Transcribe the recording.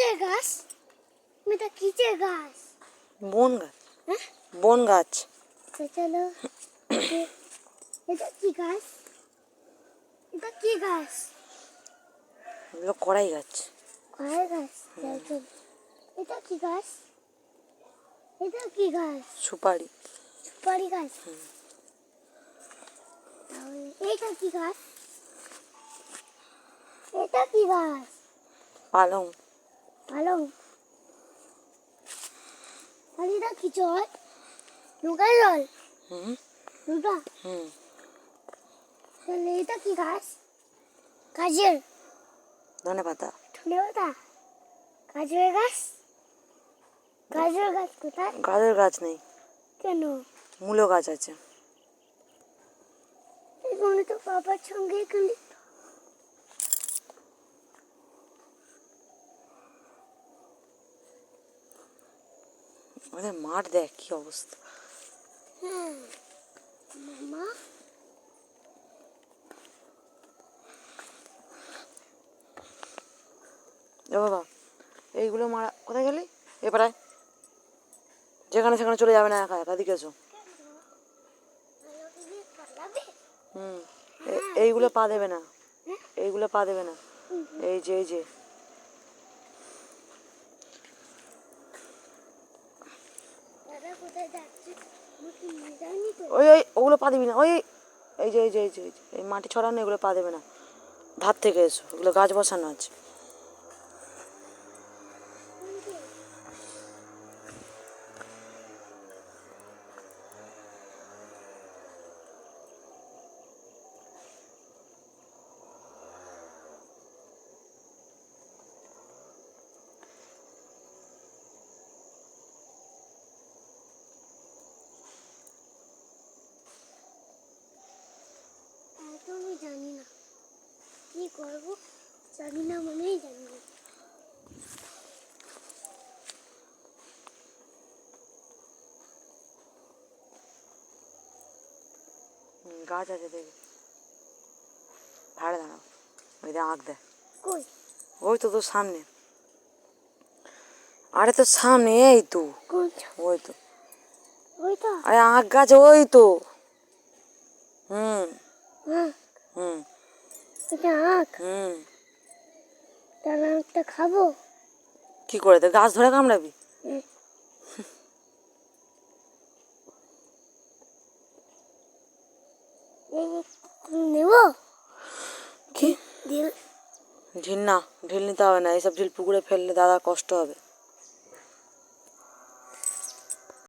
কিসের গাছ? এটা কিসের গাছ? বন গাছ। হ্যাঁ, বন গাছ। তো চলো। এটা কি গাছ? এটা কি গাছ? এগুলো কড়াই গাছ। কড়াই গাছ। চলো। এটা কি গাছ? এটা কি গাছ? সুপারি। সুপারি গাছ। তাহলে এটা কি গাছ? এটা কি গাছ? পালং। পালং। আর এটা কি জল? নৌকার জল। হুম নৌকা। হুম তাহলে এটা কি গাছ? গাজর। ধনেপাতা। ধনেপাতা। গাজরের গাছ। গাজর গাছ কোথায়? গাজর গাছ নেই, কেন? মূলো গাছ আছে। এখানে তো বাবার সঙ্গে এখানে আমাদের মাঠ দেখ কি অবস্থা। হ্যাঁ মামা এ বাবা, এইগুলো মারা কোথায় গেলি? এ পাড়ায় যেখানে সেখানে চলে যাবে না, একা একা দিকে এসো। হুম এইগুলো পা দেবে না, এইগুলো পা দেবে না। এই যে এই যে দাদা কোথায় যাচ্ছে? আমাকে নিয়ে যায়নি তো? ওই ওই ওগুলো পা দিবি না। ওই এই যে এই যে এই যে এই যে এই মাটি ছড়ানো, এগুলো পা দেবে না। ধার থেকে এসো, এগুলো গাছ বসানো আছে। তো আমি জানি না কি করবো, জানি না মানেই জানি না। গাছ আছে দেখি, ধারে দাঁড়াও। ওই দিয়ে আঁক দেয়। কই? ওই তো তোর সামনে। আরে তোর সামনে, এই তো। কোনটা? ওই তো। ওইটা? আরে আঁক গাছ ওই তো। হুম হ্যাঁ, হুম এটা আখ। হুম তাহলে আখটা খাবো? কি করে তো গাছ ধরে কামড়াবি? হুম। এই নেবো? কি ঢিল। ঢিল না, ঢিল নিতে হবে না। এইসব ঢিল পুকুরে ফেললে দাদা কষ্ট হবে।